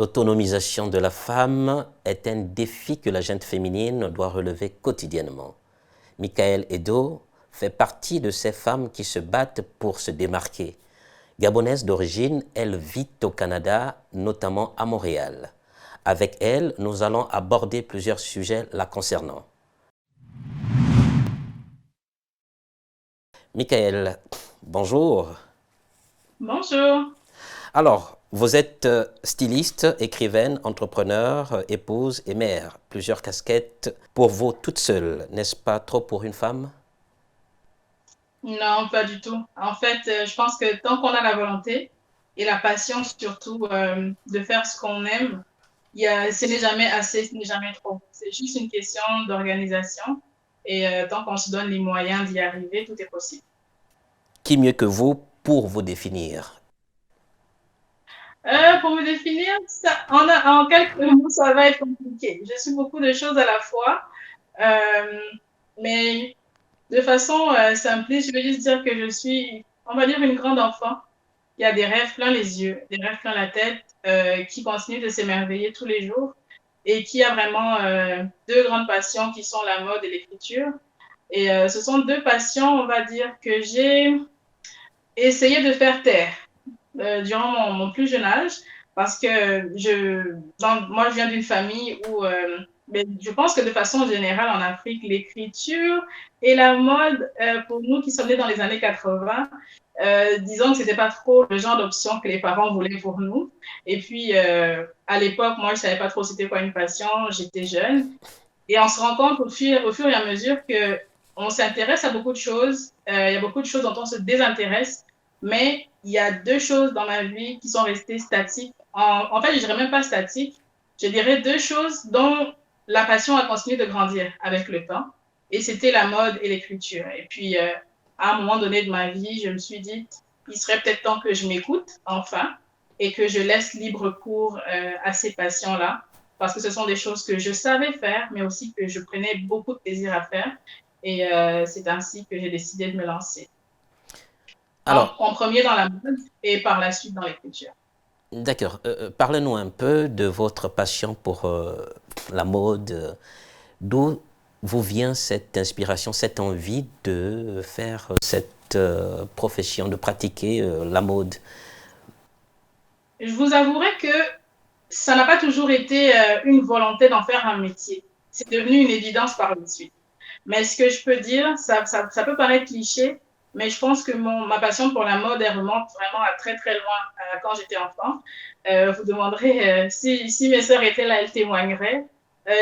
L'autonomisation de la femme est un défi que la gente féminine doit relever quotidiennement. Michaëlle Edo fait partie de ces femmes qui se battent pour se démarquer. Gabonaise d'origine, elle vit au Canada, notamment à Montréal. Avec elle, nous allons aborder plusieurs sujets la concernant. Michaëlle, bonjour. Bonjour. Alors, vous êtes styliste, écrivaine, entrepreneur, épouse et mère. Plusieurs casquettes pour vous toute seule. N'est-ce pas trop pour une femme? Non, pas du tout. En fait, je pense que tant qu'on a la volonté et la passion surtout de faire ce qu'on aime, ce n'est jamais assez, ce n'est jamais trop. C'est juste une question d'organisation et tant qu'on se donne les moyens d'y arriver, tout est possible. Qui mieux que vous pour vous définir? Pour me définir, en quelques mots, ça va être compliqué. Je suis beaucoup de choses à la fois, euh, mais de façon simpliste, je veux juste dire que je suis, on va dire, une grande enfant qui a des rêves plein les yeux, des rêves plein la tête, qui continue de s'émerveiller tous les jours et qui a vraiment deux grandes passions qui sont la mode et l'écriture. Et ce sont deux passions, on va dire, que j'ai essayé de faire taire durant mon plus jeune âge parce que moi, je viens d'une famille où mais je pense que de façon générale en Afrique, l'écriture et la mode, pour nous qui sommes nés dans les années 80, disons que c'était pas trop le genre d'option que les parents voulaient pour nous. Et puis, à l'époque, moi, je savais pas trop c'était quoi une passion, j'étais jeune. Et on se rend compte au fur et à mesure que on s'intéresse à beaucoup de choses. Il y a beaucoup de choses dont on se désintéresse, mais il y a deux choses dans ma vie qui sont restées statiques. En fait, je dirais même pas statiques. Je dirais deux choses dont la passion a continué de grandir avec le temps. Et c'était la mode et l'écriture. Et puis, à un moment donné de ma vie, je me suis dit, il serait peut-être temps que je m'écoute, enfin, et que je laisse libre cours à ces passions-là parce que ce sont des choses que je savais faire, mais aussi que je prenais beaucoup de plaisir à faire. Et c'est ainsi que j'ai décidé de me lancer. Alors, En premier dans la mode et par la suite dans l'écriture. d'accord. Parlez-nous un peu de votre passion pour la mode. D'où vous vient cette inspiration, cette envie de faire cette profession, de pratiquer la mode? Je vous avouerai que ça n'a pas toujours été une volonté d'en faire un métier. C'est devenu une évidence par la suite. Mais ce que je peux dire, ça peut paraître cliché, mais je pense que ma passion pour la mode, elle remonte vraiment à très très loin quand j'étais enfant. Vous demanderez si mes sœurs étaient là, elles témoigneraient.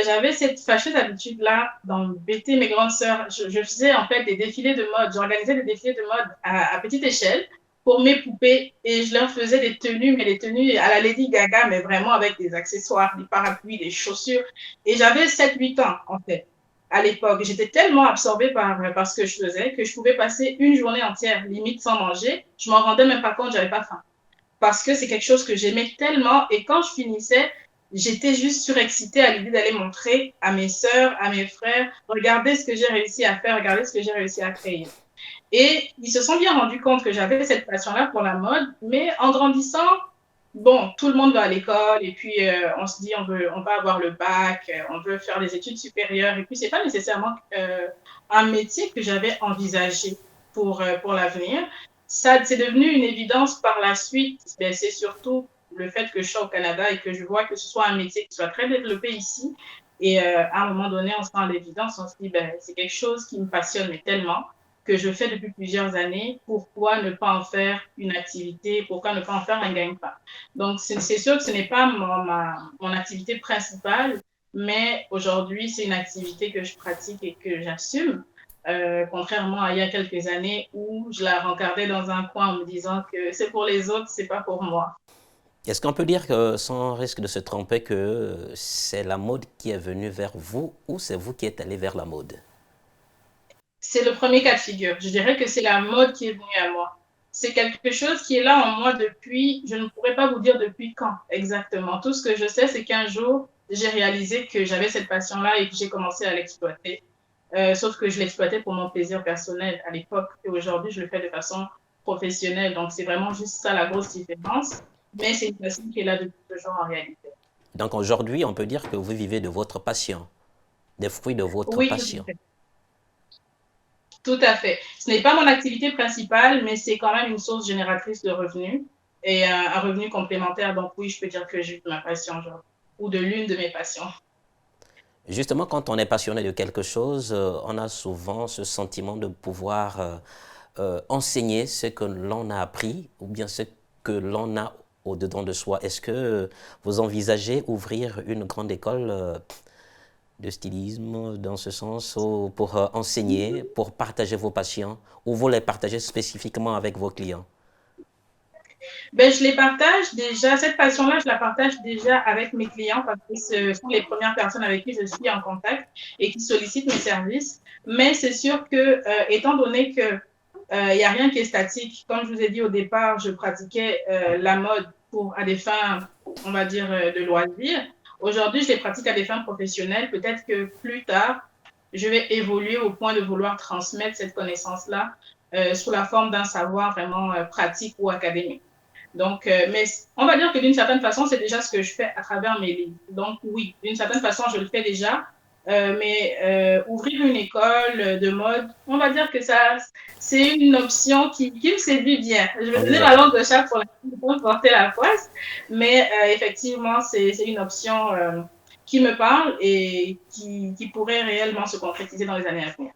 J'avais cette fâcheuse habitude-là d'embêter mes grandes sœurs. Je faisais en fait des défilés de mode. J'organisais des défilés de mode à petite échelle pour mes poupées et je leur faisais des tenues, mais des tenues à la Lady Gaga, mais vraiment avec des accessoires, des parapluies, des chaussures. Et j'avais 7 8 ans en fait à l'époque. J'étais tellement absorbée par ce que je faisais que je pouvais passer une journée entière, limite sans manger. Je m'en rendais même pas compte, j'avais pas faim. Parce que c'est quelque chose que j'aimais tellement. Et quand je finissais, j'étais juste surexcitée à l'idée d'aller montrer à mes sœurs, à mes frères, regardez ce que j'ai réussi à faire, regardez ce que j'ai réussi à créer. Et ils se sont bien rendus compte que j'avais cette passion-là pour la mode, mais en grandissant, bon, tout le monde va à l'école et puis on se dit on va avoir le bac, on veut faire des études supérieures et puis c'est pas nécessairement un métier que j'avais envisagé pour l'avenir. Ça, c'est devenu une évidence par la suite. Ben, c'est surtout le fait que je sois au Canada et que je vois que ce soit un métier qui soit très développé ici. Et à un moment donné, on se rend à l'évidence, on se dit, ben, c'est quelque chose qui me passionne mais tellement que je fais depuis plusieurs années, pourquoi ne pas en faire une activité, pourquoi ne pas en faire un gagne-pain. Donc, c'est sûr que ce n'est pas mon activité principale, mais aujourd'hui, c'est une activité que je pratique et que j'assume, contrairement à il y a quelques années où je la regardais dans un coin en me disant que c'est pour les autres, c'est pas pour moi. Est-ce qu'on peut dire que, sans risque de se tromper, que c'est la mode qui est venue vers vous ou c'est vous qui êtes allé vers la mode? C'est le premier cas de figure. Je dirais que c'est la mode qui est venue à moi. C'est quelque chose qui est là en moi depuis, je ne pourrais pas vous dire depuis quand exactement. Tout ce que je sais, c'est qu'un jour, j'ai réalisé que j'avais cette passion-là et que j'ai commencé à l'exploiter. Sauf que je l'exploitais pour mon plaisir personnel à l'époque et aujourd'hui, je le fais de façon professionnelle. Donc, c'est vraiment juste ça la grosse différence. Mais c'est une passion qui est là depuis toujours en réalité. Donc aujourd'hui, on peut dire que vous vivez de votre passion, des fruits de votre Oui, passion. tout à fait. Ce n'est pas mon activité principale, mais c'est quand même une source génératrice de revenus et un revenu complémentaire. Donc oui, je peux dire que j'ai de ma passion, genre, ou de l'une de mes passions. Justement, quand on est passionné de quelque chose, on a souvent ce sentiment de pouvoir enseigner ce que l'on a appris ou bien ce que l'on a au-dedans de soi. Est-ce que vous envisagez ouvrir une grande école de stylisme dans ce sens pour enseigner, pour partager vos passions ou vous les partagez spécifiquement avec vos clients? Ben, je les partage déjà, cette passion-là, je la partage déjà avec mes clients parce que ce sont les premières personnes avec qui je suis en contact et qui sollicitent mes services. Mais c'est sûr que, étant donné que il n'y a rien qui est statique, comme je vous ai dit au départ, je pratiquais la mode à des fins, on va dire, de loisirs. Aujourd'hui, je les pratique à des fins professionnelles. Peut-être que plus tard, je vais évoluer au point de vouloir transmettre cette connaissance-là sous la forme d'un savoir vraiment pratique ou académique. Donc, mais on va dire que d'une certaine façon, c'est déjà ce que je fais à travers mes livres. Donc, oui, d'une certaine façon, je le fais déjà. Mais ouvrir une école de mode, on va dire que ça, c'est une option qui me séduit bien. Je vais donner ma Envisageable. langue de chat pour porter la poisse, mais effectivement, c'est une option qui me parle et qui pourrait réellement se concrétiser dans les années à venir.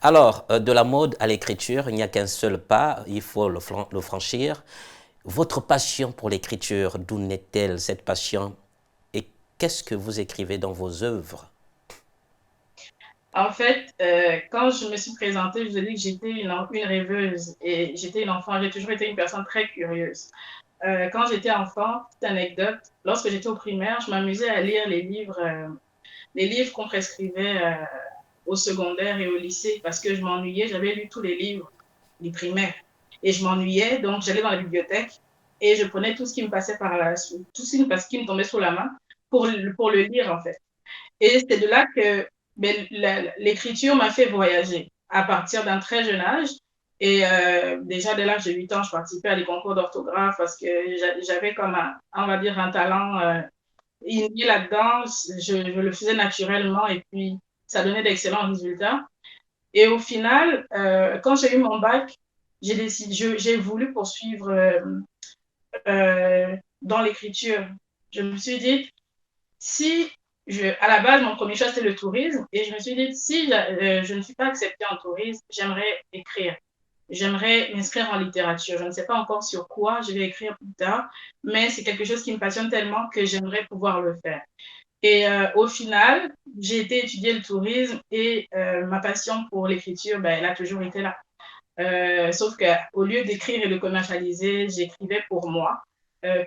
Alors, de la mode à l'écriture, il n'y a qu'un seul pas, il faut le franchir. Votre passion pour l'écriture, d'où naît-elle cette passion et qu'est-ce que vous écrivez dans vos œuvres? En fait, quand je me suis présentée, je vous ai dit que j'étais une rêveuse et j'étais une enfant. J'ai toujours été une personne très curieuse. Quand j'étais enfant, petite anecdote, lorsque j'étais au primaire, je m'amusais à lire les livres qu'on prescrivait au secondaire et au lycée parce que je m'ennuyais. J'avais lu tous les livres du primaire et je m'ennuyais. Donc, j'allais dans la bibliothèque et je prenais tout ce qui me passait tout ce qui me tombait sous la main pour le lire, en fait. Et c'est de là que ben, l'écriture m'a fait voyager à partir d'un très jeune âge. Et déjà, dès l'âge de 8 ans, je participais à des concours d'orthographe parce que j'avais comme, on va dire, un talent inné là-dedans. Je le faisais naturellement et puis ça donnait d'excellents résultats. Et au final, quand j'ai eu mon bac, j'ai voulu poursuivre dans l'écriture. Je me suis dit, si à la base, mon premier choix, c'était le tourisme. Et je me suis dit, si je ne suis pas acceptée en tourisme, j'aimerais écrire. J'aimerais m'inscrire en littérature. Je ne sais pas encore sur quoi je vais écrire plus tard, mais c'est quelque chose qui me passionne tellement que j'aimerais pouvoir le faire. Et au final, j'ai été étudier le tourisme et ma passion pour l'écriture, ben, elle a toujours été là. Sauf qu'au lieu d'écrire et de commercialiser, j'écrivais pour moi,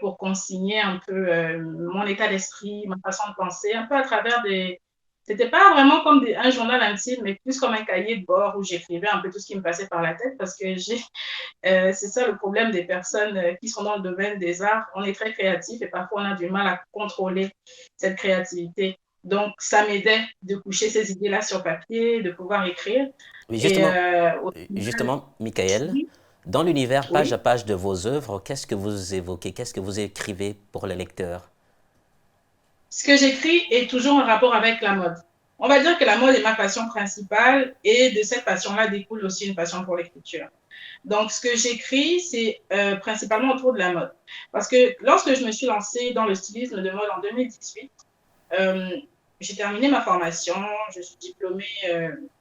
pour consigner un peu mon état d'esprit, ma façon de penser, un peu à travers des... C'était pas vraiment comme un journal intime, mais plus comme un cahier de bord où j'écrivais un peu tout ce qui me passait par la tête parce que c'est ça le problème des personnes qui sont dans le domaine des arts. On est très créatif et parfois on a du mal à contrôler cette créativité. Donc, ça m'aidait de coucher ces idées-là sur papier, de pouvoir écrire. Oui, Et justement, Michael, oui, dans l'univers page à oui. page de vos œuvres, qu'est-ce que vous évoquez, qu'est-ce que vous écrivez pour les lecteurs? Ce que j'écris est toujours en rapport avec la mode. On va dire que la mode est ma passion principale et de cette passion-là découle aussi une passion pour l'écriture. Donc, ce que j'écris, c'est principalement autour de la mode. Parce que lorsque je me suis lancée dans le stylisme de mode en 2018, euh, j'ai terminé ma formation, je suis diplômée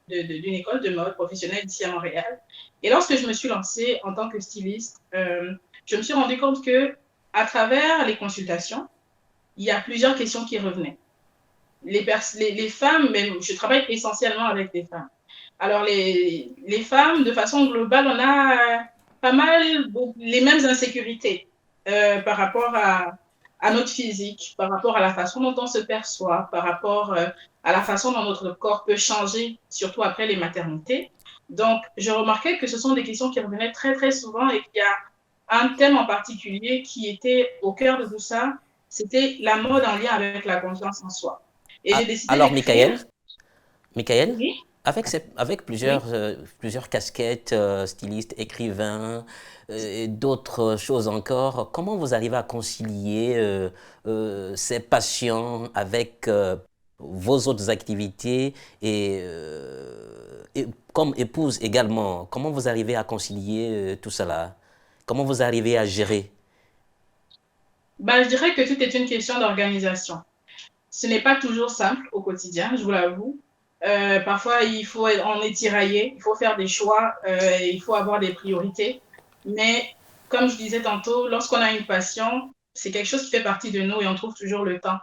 d'une école de mode professionnelle ici à Montréal. Et lorsque je me suis lancée en tant que styliste, je me suis rendu compte que à travers les consultations, il y a plusieurs questions qui revenaient. Les femmes, même, je travaille essentiellement avec des femmes. Alors, les femmes, de façon globale, on a pas mal les mêmes insécurités par rapport à notre physique, par rapport à la façon dont on se perçoit, par rapport à la façon dont notre corps peut changer, surtout après les maternités. Donc, je remarquais que ce sont des questions qui revenaient très, très souvent et qu'il y a un thème en particulier qui était au cœur de tout ça, c'était la mode en lien avec la confiance en soi. Et j'ai décidé Alors, d'écrire. Michael, Oui. Avec Oui. plusieurs casquettes, styliste, écrivain, et d'autres choses encore, comment vous arrivez à concilier ces passions avec vos autres activités et comme épouse également, comment vous arrivez à concilier tout cela? Comment vous arrivez à gérer? Bah, je dirais que tout est une question d'organisation. Ce n'est pas toujours simple au quotidien, je vous l'avoue. Parfois, on est tiraillé, il faut faire des choix, il faut avoir des priorités. Mais comme je disais tantôt, lorsqu'on a une passion, c'est quelque chose qui fait partie de nous et on trouve toujours le temps.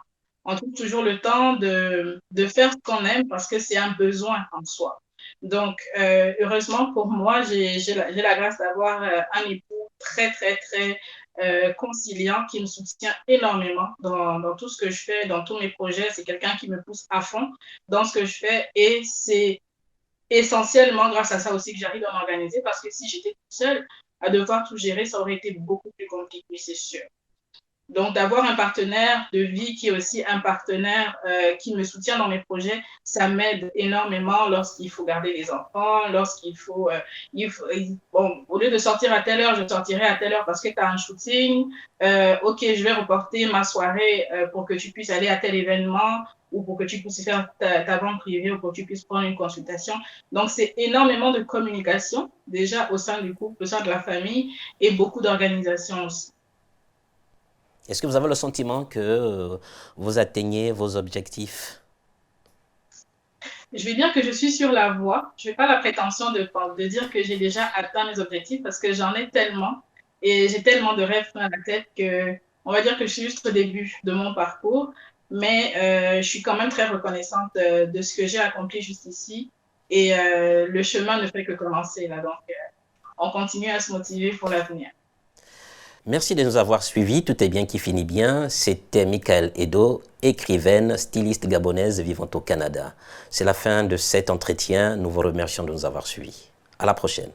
On trouve toujours le temps de faire ce qu'on aime parce que c'est un besoin en soi. Donc, heureusement pour moi, j'ai la grâce d'avoir un époux très, très, très conciliant qui me soutient énormément dans tout ce que je fais, dans tous mes projets. C'est quelqu'un qui me pousse à fond dans ce que je fais et c'est essentiellement grâce à ça aussi que j'arrive à m'organiser parce que si j'étais toute seule à devoir tout gérer, ça aurait été beaucoup plus compliqué, c'est sûr. Donc, d'avoir un partenaire de vie qui est aussi un partenaire qui me soutient dans mes projets, ça m'aide énormément lorsqu'il faut garder les enfants, lorsqu'il faut, bon, au lieu de sortir à telle heure, je sortirai à telle heure parce que tu as un shooting. OK, je vais reporter ma soirée pour que tu puisses aller à tel événement ou pour que tu puisses faire ta vente privée ou pour que tu puisses prendre une consultation. Donc, c'est énormément de communication déjà au sein du couple, au sein de la famille et beaucoup d'organisation aussi. Est-ce que vous avez le sentiment que vous atteignez vos objectifs? Je vais dire que je suis sur la voie. Je n'ai pas la prétention de dire que j'ai déjà atteint mes objectifs parce que j'en ai tellement et j'ai tellement de rêves dans la tête que on va dire que je suis juste au début de mon parcours, mais je suis quand même très reconnaissante de ce que j'ai accompli jusqu'ici et le chemin ne fait que commencer là. Donc, on continue à se motiver pour l'avenir. Merci de nous avoir suivis. Tout est bien qui finit bien. C'était Michael Edo, écrivaine, styliste gabonaise vivant au Canada. C'est la fin de cet entretien. Nous vous remercions de nous avoir suivis. À la prochaine.